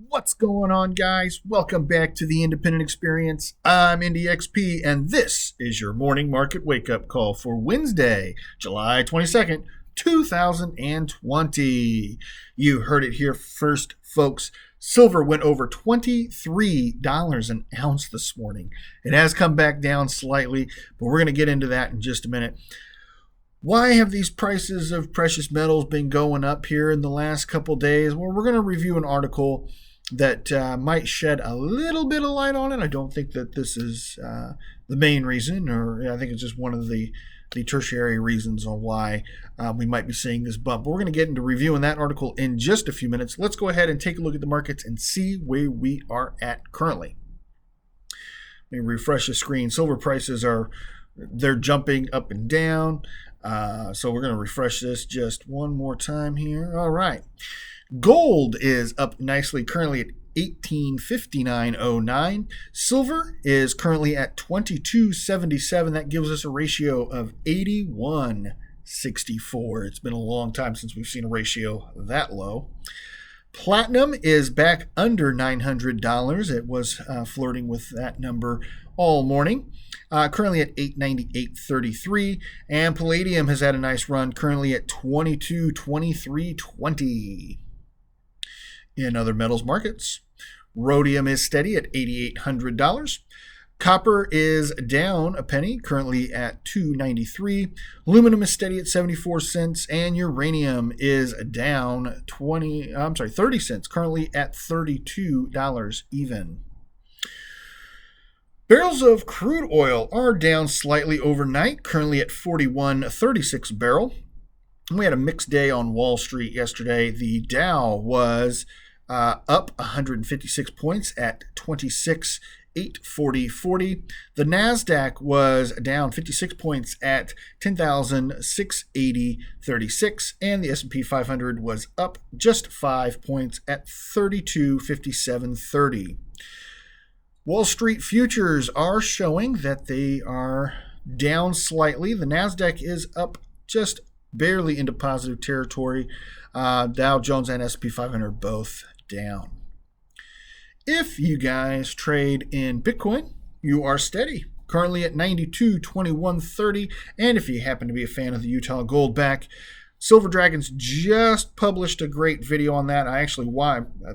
What's going on, guys? Welcome back to the Independent Experience. I'm IndyXP, and this is your morning market wake-up call for Wednesday, July 22nd, 2020. You heard it here first, folks. Silver went over $23 an ounce this morning. It has come back down slightly, but we're going to get into that in just a minute. Why have these prices of precious metals been going up here in the last couple days? Well, we're going to review an article that might shed a little bit of light on it. I don't think that this is the main reason, or I think it's just one of the tertiary reasons on why we might be seeing this bump. But we're going to get into reviewing that article in just a few minutes. Let's go ahead and take a look at the markets and see where we are at currently. Let me refresh the screen. Silver prices they're jumping up and down. So we're going to refresh this just one more time here. All right. Gold is up nicely, currently at $18.5909. Silver is currently at $22.77. That gives us a ratio of 81.64. It's been a long time since we've seen a ratio that low. Platinum is back under $900. It was flirting with that number all morning. Currently at $898.33. And palladium has had a nice run, currently at $22.2320. In other metals markets, rhodium is steady at $8,800. Copper is down a penny, currently at $2.93. Aluminum is steady at 74 cents, and uranium is down 30 cents, currently at $32 even. Barrels of crude oil are down slightly overnight, currently at 41.36 a barrel. We had a mixed day on Wall Street yesterday. The Dow was up 156 points at 26,840.40. The NASDAQ was down 56 points at 10,680.36. And the S&P 500 was up just 5 points at 32,57.30. Wall Street futures are showing that they are down slightly. The NASDAQ is up just barely into positive territory. Dow Jones and S&P 500 both down. If you guys trade in Bitcoin, you are steady, currently at 92.2130. And if you happen to be a fan of the Utah Goldback, Silver Dragons just published a great video on that.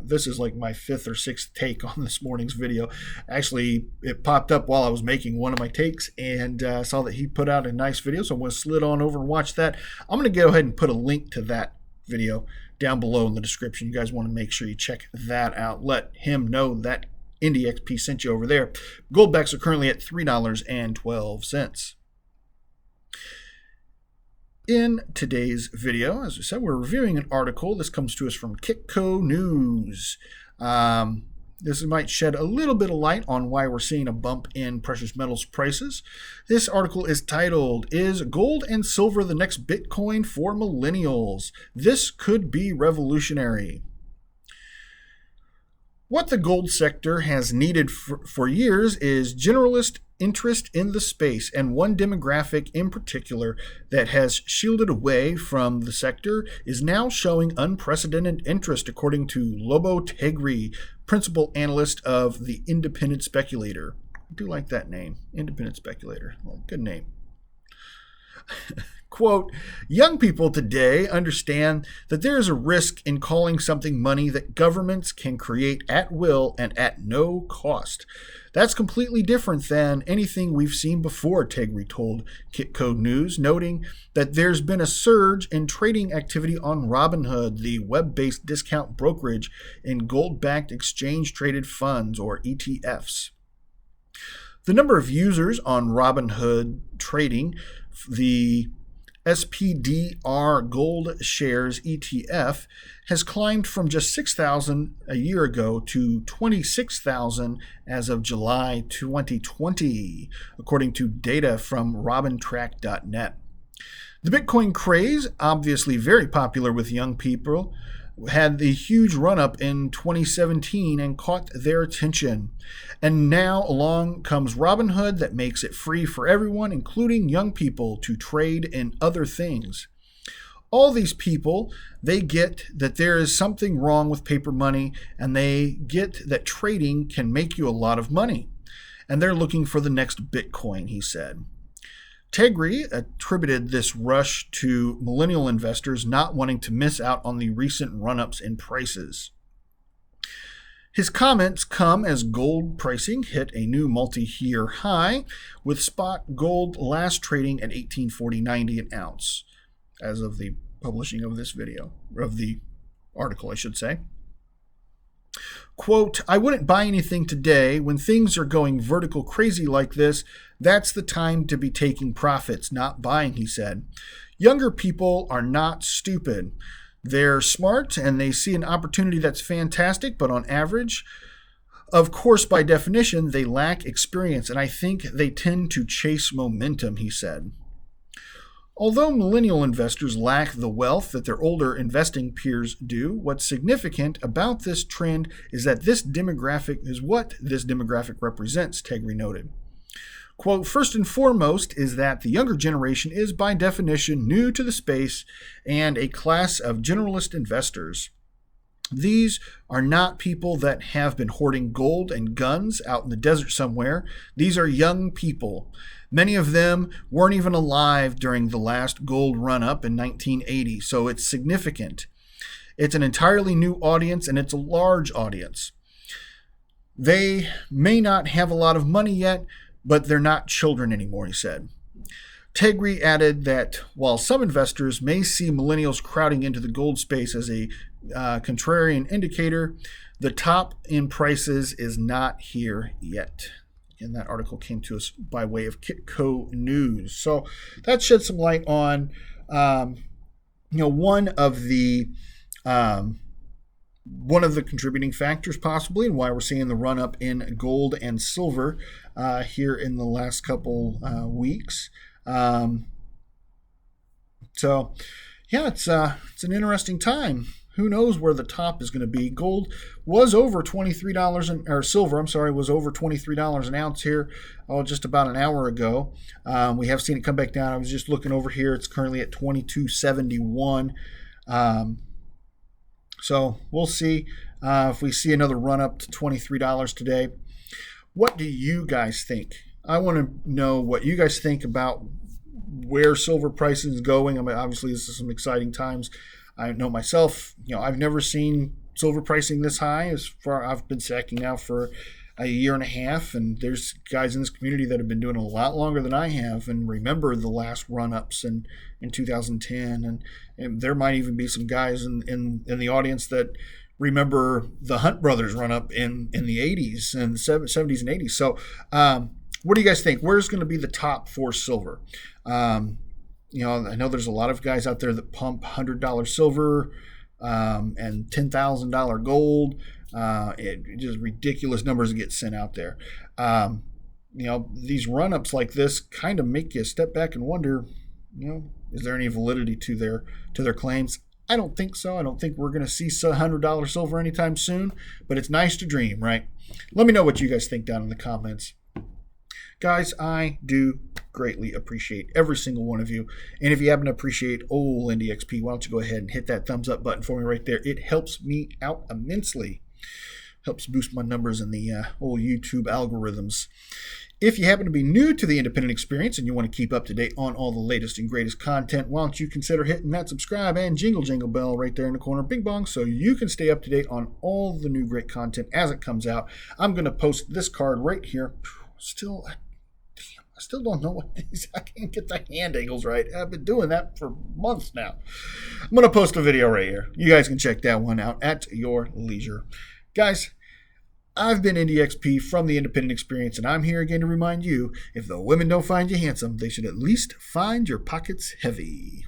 This is like my fifth or sixth take on this morning's video. Actually, it popped up while I was making one of my takes and saw that he put out a nice video, so I'm going to slid on over and watch that. I'm going to go ahead and put a link to that video down below in the description. You guys want to make sure you check that out. Let him know that IndyXP sent you over there. Goldbacks are currently at $3.12. In today's video, as I said, we're reviewing an article. This comes to us from KitcoNews. This might shed a little bit of light on why we're seeing a bump in precious metals prices. This article is titled, "Is Gold and Silver the Next Bitcoin for Millennials? This could be revolutionary." What the gold sector has needed for years is generalist interest in the space, and one demographic in particular that has shielded away from the sector is now showing unprecedented interest, according to Lobo Tegri, principal analyst of the Independent Speculator. I do like that name, Independent Speculator. Well, good name. Quote, "Young people today understand that there is a risk in calling something money that governments can create at will and at no cost. That's completely different than anything we've seen before," Tegri told KitcoNews, noting that there's been a surge in trading activity on Robinhood, the web-based discount brokerage in gold-backed exchange-traded funds, or ETFs. The number of users on Robinhood trading the SPDR Gold Shares ETF has climbed from just 6,000 a year ago to 26,000 as of July 2020, according to data from robintrack.net. The Bitcoin craze, obviously very popular with young people, had the huge run-up in 2017 and caught their attention. And now along comes Robinhood that makes it free for everyone, including young people, to trade in other things. All these people, they get that there is something wrong with paper money, and they get that trading can make you a lot of money. And they're looking for the next Bitcoin, he said. Tegri attributed this rush to millennial investors not wanting to miss out on the recent run-ups in prices. His comments come as gold pricing hit a new multi-year high, with spot gold last trading at $18.40.90 an ounce, as of the publishing of this video, of the article, I should say. Quote, I wouldn't buy anything today. When things are going vertical crazy like this, that's the time to be taking profits, not buying, he said. Younger people are not stupid. They're smart and they see an opportunity that's fantastic, but on average, of course, by definition, they lack experience, and I think they tend to chase momentum, he said. Although millennial investors lack the wealth that their older investing peers do, what's significant about this trend is that this demographic is what this demographic represents, Tegri noted. Quote, first and foremost is that the younger generation is by definition new to the space and a class of generalist investors. These are not people that have been hoarding gold and guns out in the desert somewhere. These are young people. Many of them weren't even alive during the last gold run-up in 1980, so it's significant. It's an entirely new audience, and it's a large audience. They may not have a lot of money yet, but they're not children anymore, he said. Tegri added that while some investors may see millennials crowding into the gold space as a contrarian indicator, the top in prices is not here yet. And that article came to us by way of KitcoNews. So that shed some light on, one of the contributing factors possibly, and why we're seeing the run up in gold and silver here in the last couple weeks. So yeah, it's an interesting time. Who knows where the top is going to be? Gold was over $23 or silver, was over $23 an ounce here just about an hour ago. We have seen it come back down. I was just looking over here. It's currently at $22.71. So we'll see if we see another run up to $23 today. What do you guys think? I want to know what you guys think about where silver pricing is going. I mean, obviously, this is some exciting times. I know myself, I've never seen silver pricing this high. As far I've been sacking now for a year and a half, and there's guys in this community that have been doing it a lot longer than I have and remember the last run-ups in 2010. And there might even be some guys in the audience that remember the Hunt Brothers run-up in the 80s and 70s and 80s. So what do you guys think? Where's going to be the top for silver? I know there's a lot of guys out there that pump $100 silver and $10,000 gold. Just ridiculous numbers that get sent out there. These run-ups like this kind of make you step back and wonder, is there any validity to their claims? I don't think so. I don't think we're going to see $100 silver anytime soon, but it's nice to dream, right? Let me know what you guys think down in the comments. Guys, I do greatly appreciate every single one of you. And if you happen to appreciate old NDXP, why don't you go ahead and hit that thumbs up button for me right there. It helps me out immensely. Helps boost my numbers in the old YouTube algorithms. If you happen to be new to the independent experience and you want to keep up to date on all the latest and greatest content, why don't you consider hitting that subscribe and jingle bell right there in the corner, bing bong, so you can stay up to date on all the new great content as it comes out. I'm going to post this card right here. I still don't know what it is. I can't get the hand angles right. I've been doing that for months now. I'm going to post a video right here. You guys can check that one out at your leisure. Guys, I've been NDXP from the Independent Experience, and I'm here again to remind you, if the women don't find you handsome, they should at least find your pockets heavy.